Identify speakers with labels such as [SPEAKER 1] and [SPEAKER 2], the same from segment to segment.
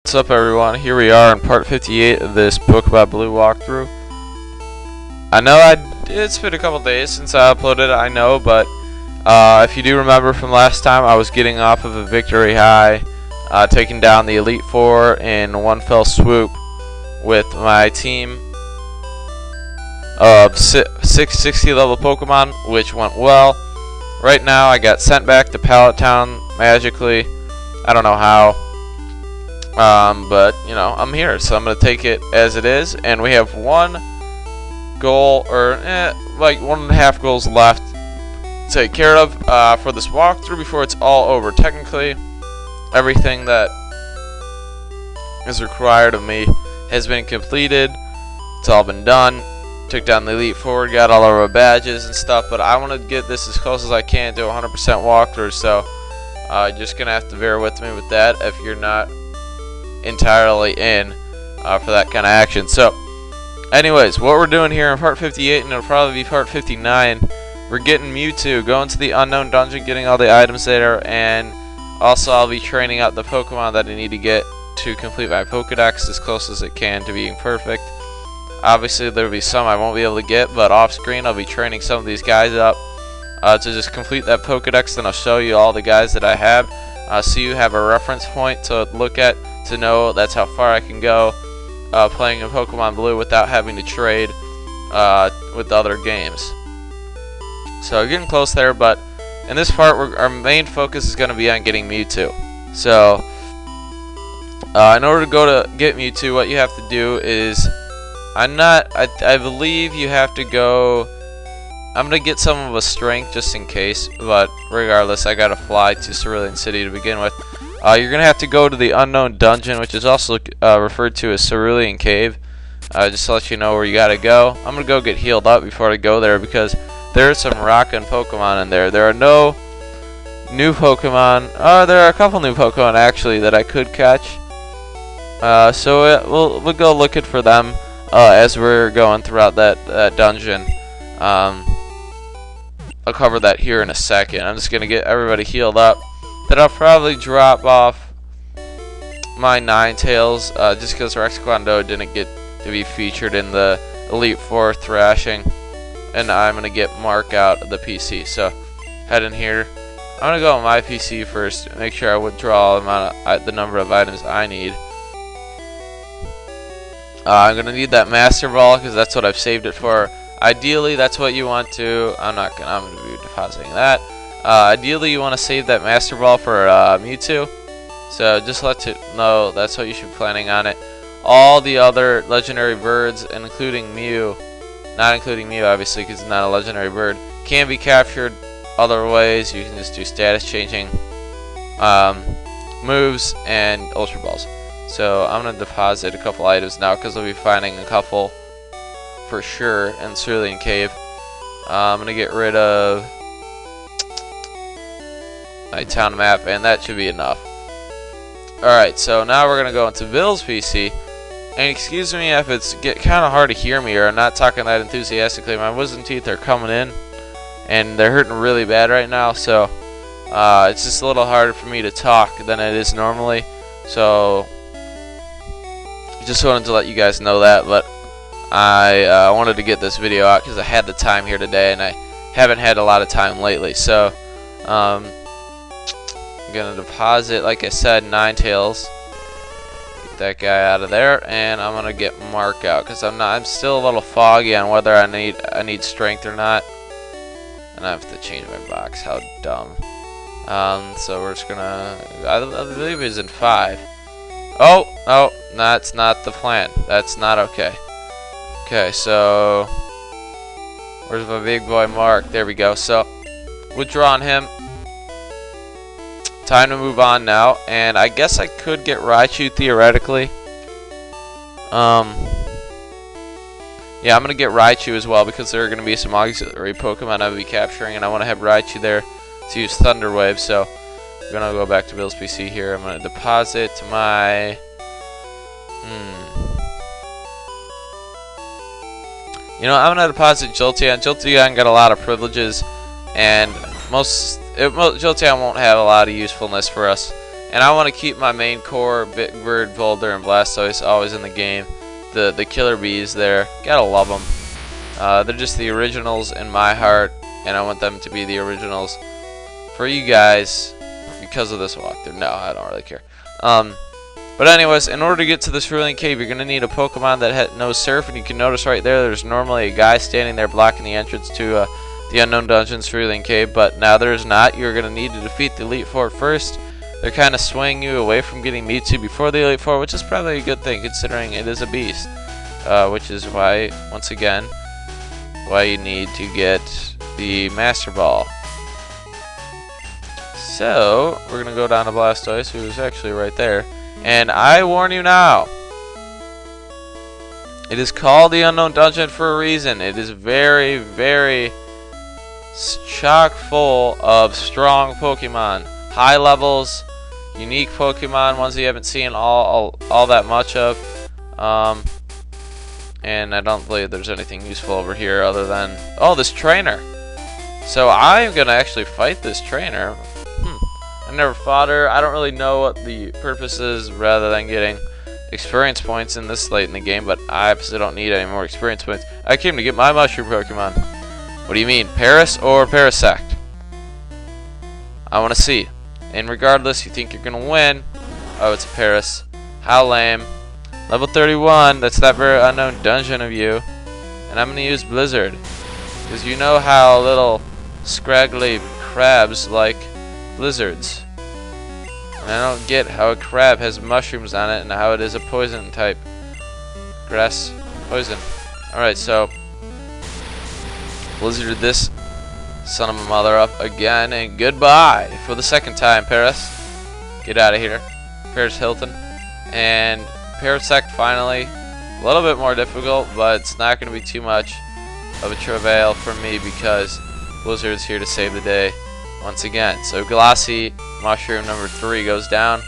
[SPEAKER 1] What's up, everyone? Here we are in part 58 of this Pokemon Blue walkthrough. I know it's been a couple days since I uploaded it, I know, but if you do remember from last time, I was getting off of a victory high, taking down the Elite Four in one fell swoop with my team of 660 level Pokemon, which went well. Right now, I got sent back to Pallet Town magically. I don't know how. But you know, I'm here, so I'm gonna take it as it is, and we have one goal, or like 1.5 goals left to take care of for this walkthrough before it's all over. Technically, everything that is required of me has been completed. It's all been done. Took down the Elite Four, got all of our badges and stuff, but I want to get this as close as I can to 100% walkthrough, so just gonna have to bear with me with that if you're not entirely in for that kind of action. So anyways, what we're doing here in part 58, and it'll probably be part 59, we're getting Mewtwo, going to the unknown dungeon, getting all the items there, and also I'll be training out the Pokemon that I need to get to complete my Pokedex as close as it can to being perfect. Obviously there will be some I won't be able to get, but off screen I'll be training some of these guys up to just complete that Pokedex. Then I'll show you all the guys that I have, so you have a reference point to look at, to know that's how far I can go playing in Pokemon Blue without having to trade with other games. So getting close there, but in this part our main focus is going to be on getting Mewtwo. So in order to get Mewtwo, what you have to do is, I believe you have to go, I'm going to get some of a strength just in case, but regardless, I got to fly to Cerulean City to begin with. You're going to have to go to the unknown dungeon, which is also referred to as Cerulean Cave, just to let you know where you got to go. I'm going to go get healed up before I go there, because there are some rockin' Pokemon in there. There are no new Pokemon. There are a couple new Pokemon, actually, that I could catch. So we'll go looking for them as we're going throughout that dungeon. I'll cover that here in a second. I'm just going to get everybody healed up. Then I'll probably drop off my Ninetales, just because Rex Kwando didn't get to be featured in the Elite Four thrashing, and I'm going to get Mark out of the PC. So head in here. I'm going to go on my PC first, make sure I withdraw the number of items I need. I'm going to need that Master Ball, because that's what I've saved it for. Ideally, that's what you want to. I'm going to be depositing that. Ideally, you want to save that Master Ball for Mewtwo. So just let you know that's what you should be planning on it. All the other legendary birds, including Mew, not including Mew obviously because it's not a legendary bird, can be captured other ways. You can just do status changing moves and Ultra Balls. So I'm going to deposit a couple items now, because we'll be finding a couple for sure in Cerulean Cave. I'm going to get rid of my town map, and that should be enough. Alright, so now we're going to go into Bill's PC. And excuse me if it's kind of hard to hear me, or I'm not talking that enthusiastically. My wisdom teeth are coming in, and they're hurting really bad right now, so it's just a little harder for me to talk than it is normally. So just wanted to let you guys know that, but I wanted to get this video out because I had the time here today, and I haven't had a lot of time lately. So I'm gonna deposit, like I said, Ninetales. Get that guy out of there, and I'm gonna get Mark out because I'm still a little foggy on whether I need strength or not, and I have to change my box. How dumb. So we're just gonna, I believe it's in 5. Oh, that's not the plan. That's not okay. Okay, so where's my big boy Mark? There we go. So withdrawing him. Time to move on now, and I guess I could get Raichu theoretically. Yeah, I'm gonna get Raichu as well, because there are gonna be some auxiliary Pokemon I'll be capturing, and I want to have Raichu there to use Thunder Wave. So I'm gonna go back to Bill's PC here. I'm gonna deposit to my you know, I'm gonna deposit Jolteon. Jolteon got a lot of privileges, and Jolteon won't have a lot of usefulness for us And I want to keep my main core, Big Bird, Boulder, and Blastoise always in the game. The killer bees there, gotta love them. They're just the originals in my heart, and I want them to be the originals for you guys because of this walkthrough. No, I don't really care. But anyways, in order to get to the Cerulean Cave, you're going to need a Pokemon that knows Surf, and you can notice right there's normally a guy standing there blocking the entrance to the Unknown Dungeon Cerulean Cave, but now there's not. You're going to need to defeat the Elite Four first. They're kind of swaying you away from getting Mewtwo before the Elite Four, which is probably a good thing considering it is a beast, which is why, once again, why you need to get the Master Ball. So, we're going to go down to Blastoise, who's actually right there. And I warn you now, it is called the Unknown Dungeon for a reason. It is very, very chock full of strong Pokemon. High levels, unique Pokemon, ones that you haven't seen all that much of. And I don't believe there's anything useful over here other than, oh, this trainer. So I'm going to actually fight this trainer. I never fought her. I don't really know what the purpose is rather than getting experience points in this late in the game, but I obviously don't need any more experience points. I came to get my mushroom Pokemon. What do you mean, Paras or Parasect? I want to see. And regardless, you think you're going to win. Oh, it's a Paras. How lame. Level 31, that's that very unknown dungeon of you. And I'm going to use Blizzard. Because you know how little scraggly crabs like blizzards. And I don't get how a crab has mushrooms on it and how it is a poison type. Grass poison. Alright, so Blizzard this son of a mother up again, and goodbye for the second time, Paras. Get out of here. Paris Hilton. And Parasect finally. A little bit more difficult, but it's not going to be too much of a travail for me because Blizzard's here to save the day once again. So Glossy Mushroom number 3 goes down,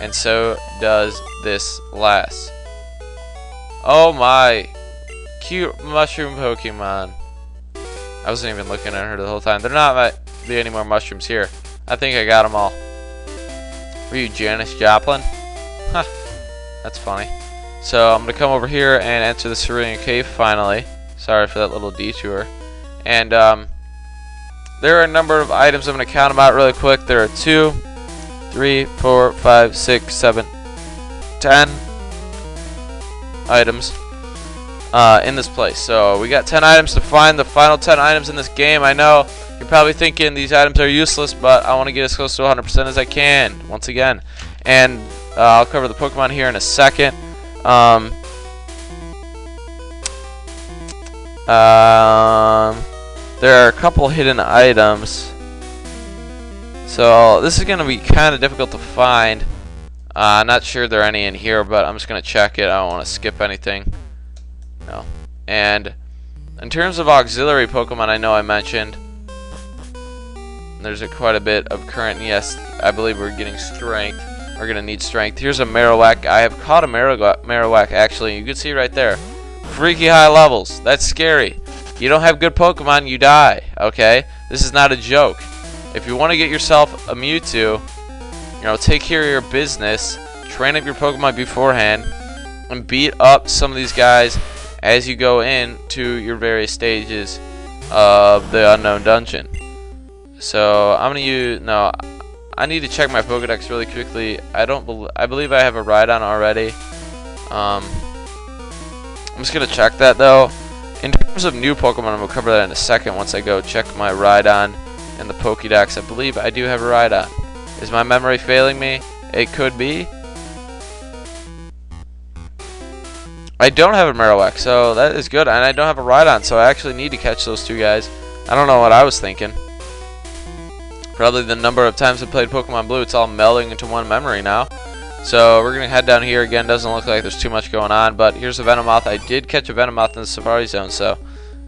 [SPEAKER 1] and so does this last. Oh my, cute mushroom Pokemon. I wasn't even looking at her the whole time. There not be any more mushrooms here. I think I got them all. Were you Janis Joplin? Huh, that's funny. So I'm going to come over here and enter the Cerulean Cave finally. Sorry for that little detour. And there are a number of items. I'm going to count them out really quick. There are 2, 3, 4, 5, 6, 7, 10 items in this place. So we got 10 items to find. The final 10 items in this game. I know you're probably thinking these items are useless, but I want to get as close to 100% as I can once again. And I'll cover the Pokemon here in a second. There are a couple hidden items, so this is going to be kind of difficult to find. I'm not sure there are any in here, but I'm just going to check it. I don't want to skip anything. No. And in terms of auxiliary Pokemon, I know I mentioned there's quite a bit of current. Yes, I believe we're getting strength. We're going to need strength. Here's a Marowak. I have caught a Marowak, actually. You can see right there. Freaky high levels. That's scary. You don't have good Pokemon, you die. Okay? This is not a joke. If you want to get yourself a Mewtwo, take care of your business, train up your Pokemon beforehand, and beat up some of these guys as you go into your various stages of the Unknown Dungeon. So I'm gonna use I need to check my Pokedex really quickly. I believe I have a Rhydon already. I'm just gonna check that though. In terms of new Pokemon, I'm gonna cover that in a second once I go check my Rhydon and the Pokedex. I believe I do have a Rhydon. Is my memory failing me? It could be. I don't have a Marowak, so that is good, and I don't have a Rhydon, so I actually need to catch those two guys. I don't know what I was thinking. Probably the number of times I played Pokemon Blue, it's all melding into one memory now. So we're going to head down here again. Doesn't look like there's too much going on, but here's a Venomoth. I did catch a Venomoth in the Safari Zone, so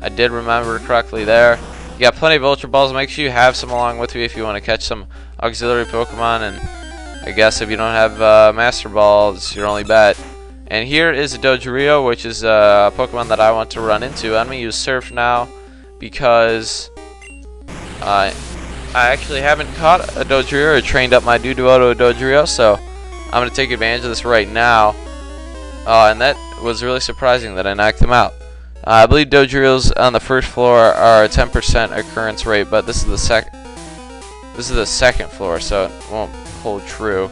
[SPEAKER 1] I did remember correctly there. You got plenty of Ultra Balls. Make sure you have some along with you if you want to catch some auxiliary Pokemon, and I guess if you don't have Master Ball, it's your only bet. And here is a DODRIO, which is a Pokemon that I want to run into. I'm going to use Surf now because I actually haven't caught a DODRIO or trained up my Duduo to a DODRIO, so I'm going to take advantage of this right now. And that was really surprising that I knocked him out. I believe DODRIOs on the first floor are a 10% occurrence rate, but this is the second floor, so it won't hold true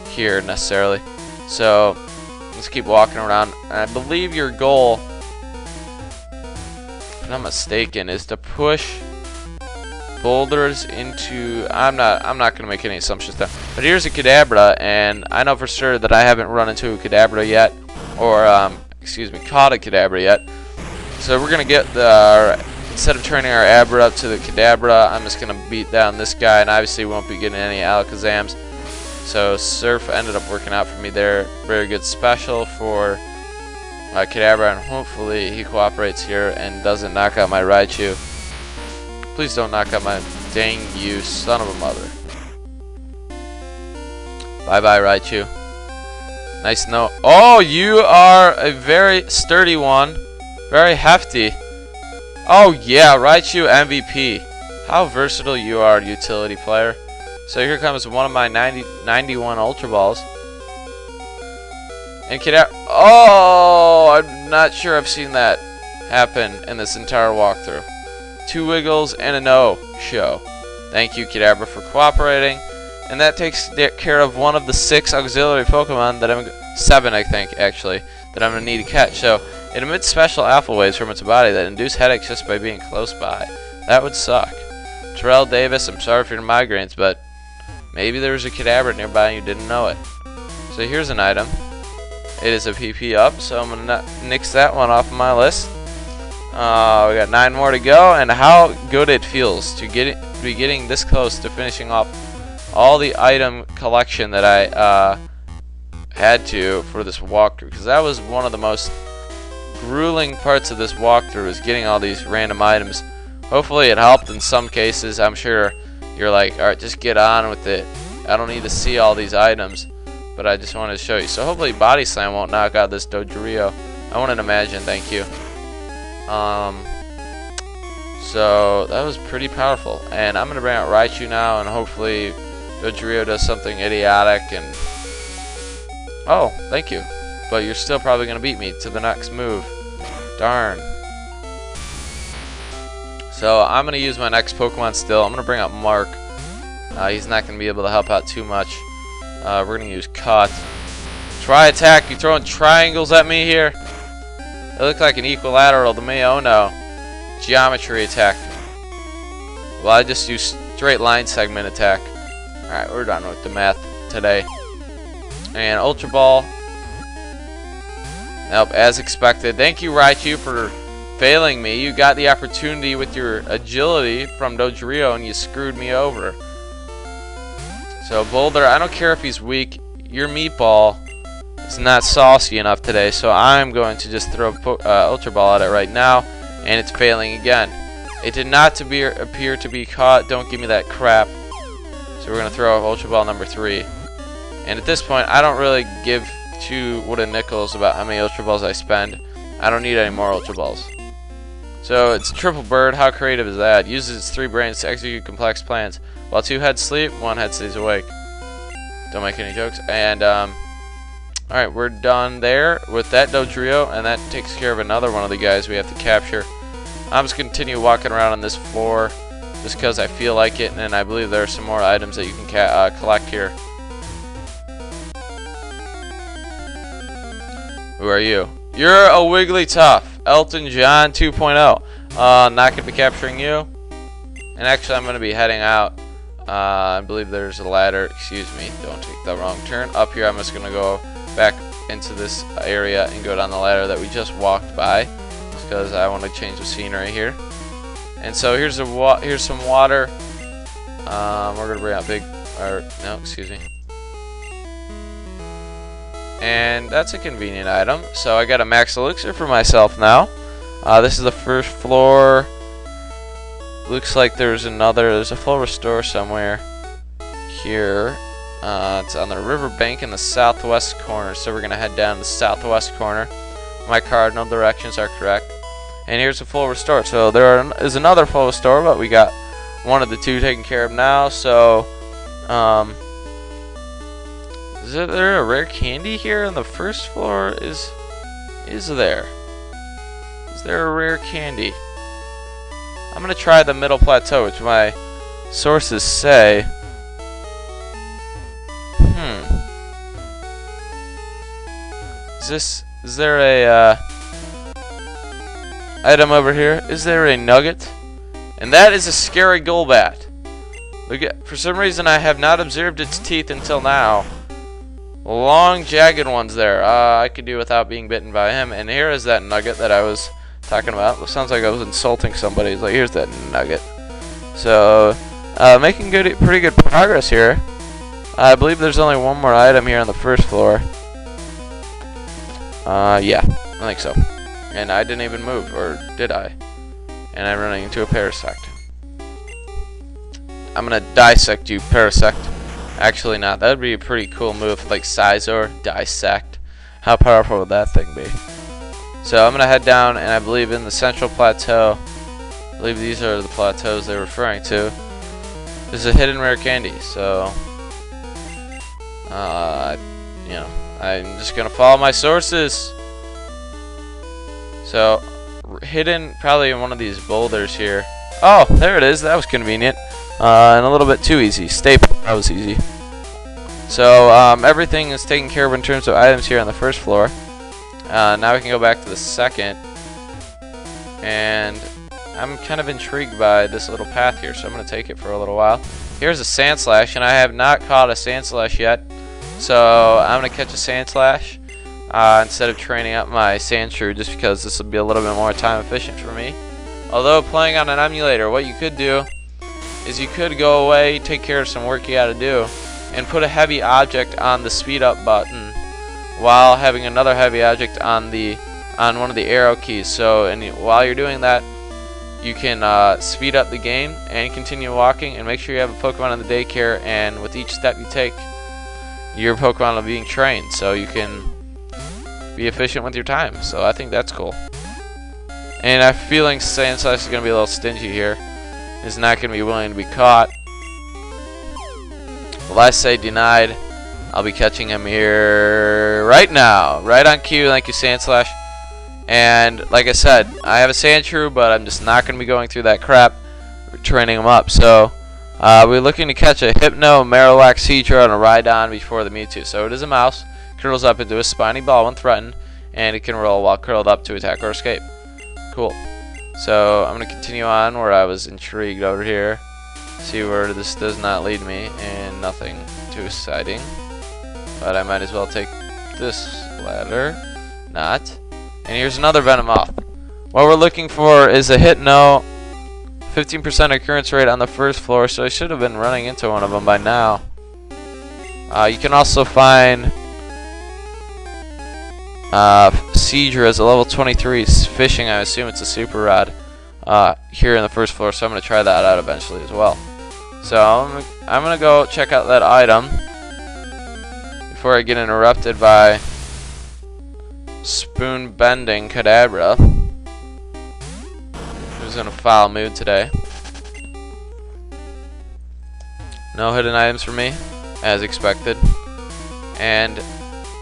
[SPEAKER 1] here necessarily. So let's keep walking around. And I believe your goal, if I'm not mistaken, is to push boulders into. I'm not gonna make any assumptions there. But here's a Kadabra, and I know for sure that I haven't run into a Kadabra yet, or excuse me, caught a Kadabra yet. So we're gonna get the instead of turning our Abra up to the Kadabra, I'm just gonna beat down this guy, and obviously we won't be getting any Alakazams. So Surf ended up working out for me there. Very good special for Kadabra, and hopefully he cooperates here and doesn't knock out my Raichu. Please don't knock out my dang you son of a mother. Bye bye Raichu. Nice note. Oh, you are a very sturdy one. Very hefty. Oh yeah, Raichu MVP. How versatile you are, utility player. So here comes one of my 91 Ultra Balls. And oh, I'm not sure I've seen that happen in this entire walkthrough. 2 Wiggles and a no-show. Thank you, Kadabra, for cooperating. And that takes care of one of the 6 auxiliary Pokemon that 7, I think, actually, that I'm going to need to catch. So it emits special alpha waves from its body that induce headaches just by being close by. That would suck. Terrell Davis, I'm sorry for your migraines, but maybe there was a Kadabra nearby and you didn't know it. So here's an item. It is a PP up, so I'm going to nix that one off of my list. We got 9 more to go, and how good it feels to be getting this close to finishing off all the item collection that I had to for this walkthrough, because that was one of the most grueling parts of this walkthrough, is getting all these random items. Hopefully it helped in some cases. I'm sure you're like, alright, just get on with it. I don't need to see all these items, but I just wanted to show you. So hopefully Body Slam won't knock out this DODRIO. I wouldn't imagine, thank you. So that was pretty powerful, and I'm gonna bring out Raichu now, and hopefully DODRIO does something idiotic. And oh, thank you, but you're still probably gonna beat me to the next move. Darn. So I'm gonna use my next Pokemon still. I'm gonna bring out Mark. He's not gonna be able to help out too much. We're gonna use Cut. Try attack. You throwing triangles at me here? It looked like an equilateral to me. Oh no. Geometry attack. Well, I just use straight line segment attack. Alright, we're done with the math today. And Ultra Ball. Nope, as expected. Thank you, Raichu, for failing me. You got the opportunity with your agility from DODRIO and you screwed me over. So Boulder, I don't care if he's weak. Your meatball is not saucy enough today, so I'm going to just throw Ultra Ball at it right now, and it's failing again. It did not appear to be caught. Don't give me that crap. So we're going to throw Ultra Ball number 3. And at this point, I don't really give 2 wooden nickels about how many Ultra Balls I spend. I don't need any more Ultra Balls. So it's a triple bird. How creative is that? Uses its 3 brains to execute complex plans. While 2 heads sleep, 1 head stays awake. Don't make any jokes. And alright, we're done there with that DODRIO, and that takes care of another one of the guys we have to capture. I'm just going to continue walking around on this floor just because I feel like it, and I believe there are some more items that you can collect here. Who are you? You're a Wigglytuff. Elton John 2.0. Not going to be capturing you. And actually, I'm going to be heading out. I believe there's a ladder. Excuse me. Don't take the wrong turn. Up here, I'm just going to go back into this area and go down the ladder that we just walked by, just because I want to change the scenery here. And so here's some water. We're going to bring out excuse me. And that's a convenient item. So I got a max elixir for myself now. This is the first floor. Looks like there's a full restore somewhere here. It's on the riverbank in the southwest corner, so we're going to head down the southwest corner. My cardinal directions are correct. And here's a full restore. So there is another full restore, but we got one of the two taken care of now. So, is there a rare candy here on the first floor? Is there? Is there a rare candy? I'm gonna try the middle plateau, which my sources say. Is there a item over here? Is there a nugget? And that is a scary Golbat. Look at, for some reason I have not observed its teeth until now. Long jagged ones there. I could do without being bitten by him. And here is that nugget that I was talking about. It sounds like I was insulting somebody. It's like, here's that nugget. So making pretty good progress here. I believe there's only one more item here on the first floor. Yeah, I think so. And I didn't even move, or did I? And I'm running into a Parasect. I'm gonna dissect you, Parasect. Actually not. That would be a pretty cool move, like Scizor, dissect. How powerful would that thing be? So I'm gonna head down, and I believe in the central plateau, I believe these are the plateaus they're referring to, there's a hidden rare candy. So, you know, I'm just gonna follow my sources. So, hidden probably in one of these boulders here. Oh, there it is. That was convenient. And a little bit too easy. Staple. That was easy. So, everything is taken care of in terms of items here on the first floor. Now we can go back to the second. And I'm kind of intrigued by this little path here, so I'm going to take it for a little while. Here's a SANDSLASH, and I have not caught a SANDSLASH yet. So, I'm going to catch a SANDSLASH instead of training up my Sandshrew, just because this will be a little bit more time efficient for me. Although, playing on an emulator, what you could do is you could go away, take care of some work you got to do, and put a heavy object on the speed up button while having another heavy object on one of the arrow keys. So while you're doing that, you can speed up the game and continue walking, and make sure you have a Pokemon in the daycare, and with each step you take, your Pokemon are being trained, so you can be efficient with your time. So I think that's cool. And I'm feeling SANDSLASH is going to be a little stingy here. He's not going to be willing to be caught. Well, I say denied. I'll be catching him here right now. Right on cue. Thank you, SANDSLASH. And like I said, I have a Sandshrew, but I'm just not going to be going through that crap training him up. So we're looking to catch a Hypno, Marowak, Seadra, and a Rhydon before the Mewtwo. So it is a mouse. Curls up into a spiny ball when threatened, and it can roll while curled up to attack or escape. Cool. So I'm going to continue on where I was intrigued over here. See where this does not lead me, and nothing too exciting. But I might as well take this ladder. Not. And here's another Venomoth. What we're looking for is a Hypno, 15% occurrence rate on the first floor, so I should have been running into one of them by now. You can also find Seadra is a level 23 fishing. I assume it's a super rod here in the first floor, so I'm going to try that out eventually as well. So I'm going to go check out that item before I get interrupted by spoon bending Kadabra, who's in a foul mood today. No hidden items for me, as expected. And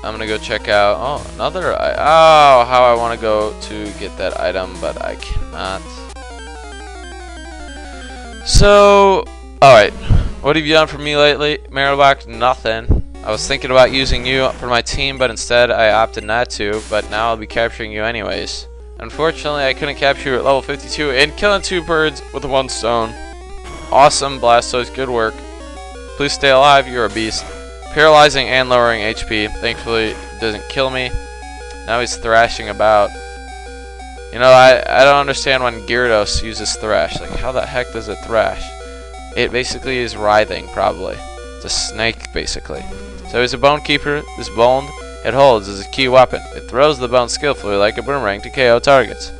[SPEAKER 1] I'm gonna go check out, oh, another, how I want to go to get that item, but I cannot. So, alright, what have you done for me lately, Marowak? Nothing. I was thinking about using you for my team, but instead I opted not to, but now I'll be capturing you anyways. Unfortunately, I couldn't capture you at level 52, and killing 2 birds with 1 stone. Awesome, Blastoise, good work. Please stay alive, you're a beast. Paralyzing and lowering HP. Thankfully, it doesn't kill me. Now he's thrashing about. You know, I don't understand when Gyarados uses Thrash. Like, how the heck does it thrash? It basically is writhing, probably. It's a snake, basically. So he's a Bone Keeper. This bone it holds is a key weapon. It throws the bone skillfully like a boomerang to KO targets.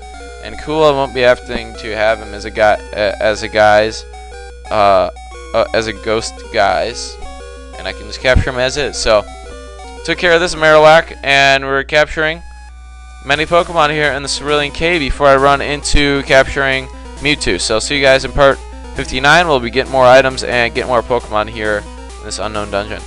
[SPEAKER 1] And cool, I won't be having to have him as a ghost guise. And I can just capture him as is. So, took care of this Marowak, and we're capturing many Pokemon here in the Cerulean Cave before I run into capturing Mewtwo. So, see you guys in part 59, we'll be getting more items and get more Pokemon here in this unknown dungeon.